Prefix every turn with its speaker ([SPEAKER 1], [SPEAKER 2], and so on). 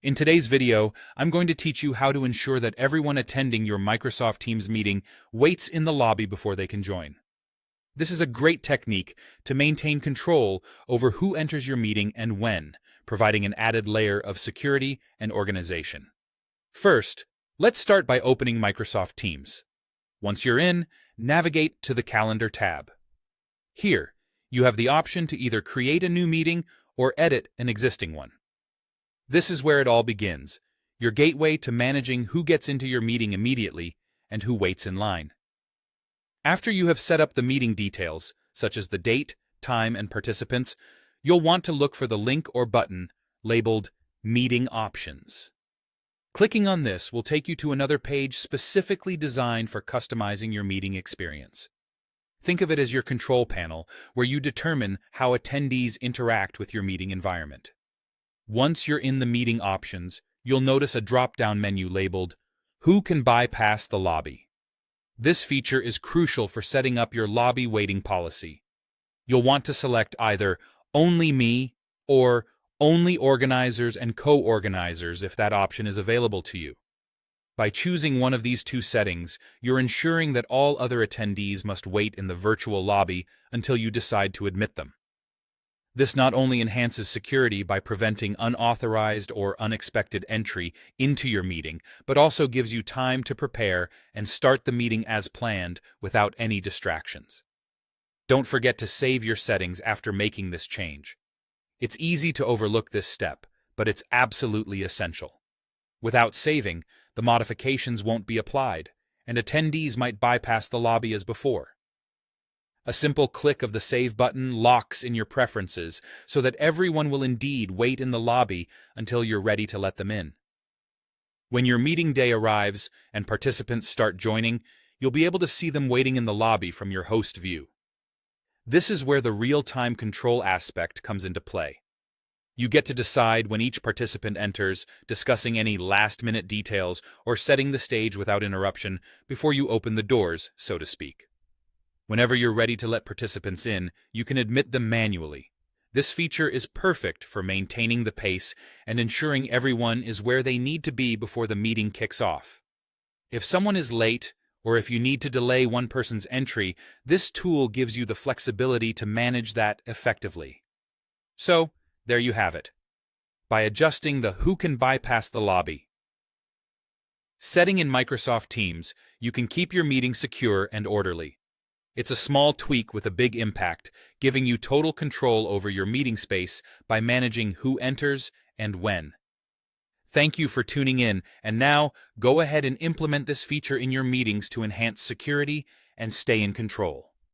[SPEAKER 1] In today's video, I'm going to teach you how to ensure that everyone attending your Microsoft Teams meeting waits in the lobby before they can join. This is a great technique to maintain control over who enters your meeting and when, providing an added layer of security and organization. First, let's start by opening Microsoft Teams. Once you're in, navigate to the Calendar tab. Here, you have the option to either create a new meeting or edit an existing one. This is where it all begins, your gateway to managing who gets into your meeting immediately and who waits in line. After you have set up the meeting details, such as the date, time, and participants, you'll want to look for the link or button labeled Meeting Options. Clicking on this will take you to another page specifically designed for customizing your meeting experience. Think of it as your control panel, where you determine how attendees interact with your meeting environment. Once you're in the meeting options, you'll notice a drop-down menu labeled Who can bypass the lobby? This feature is crucial for setting up your lobby waiting policy. You'll want to select either Only Me or Only Organizers and Co-Organizers if that option is available to you. By choosing one of these two settings, you're ensuring that all other attendees must wait in the virtual lobby until you decide to admit them. This not only enhances security by preventing unauthorized or unexpected entry into your meeting, but also gives you time to prepare and start the meeting as planned without any distractions. Don't forget to save your settings after making this change. It's easy to overlook this step, but it's absolutely essential. Without saving, the modifications won't be applied, and attendees might bypass the lobby as before. A simple click of the Save button locks in your preferences so that everyone will indeed wait in the lobby until you're ready to let them in. When your meeting day arrives and participants start joining, you'll be able to see them waiting in the lobby from your host view. This is where the real-time control aspect comes into play. You get to decide when each participant enters, discussing any last-minute details or setting the stage without interruption before you open the doors, so to speak. Whenever you're ready to let participants in, you can admit them manually. This feature is perfect for maintaining the pace and ensuring everyone is where they need to be before the meeting kicks off. If someone is late, or if you need to delay one person's entry, this tool gives you the flexibility to manage that effectively. So, there you have it. By adjusting the Who can bypass the lobby setting in Microsoft Teams, you can keep your meeting secure and orderly. It's a small tweak with a big impact, giving you total control over your meeting space by managing who enters and when. Thank you for tuning in, and now go ahead and implement this feature in your meetings to enhance security and stay in control.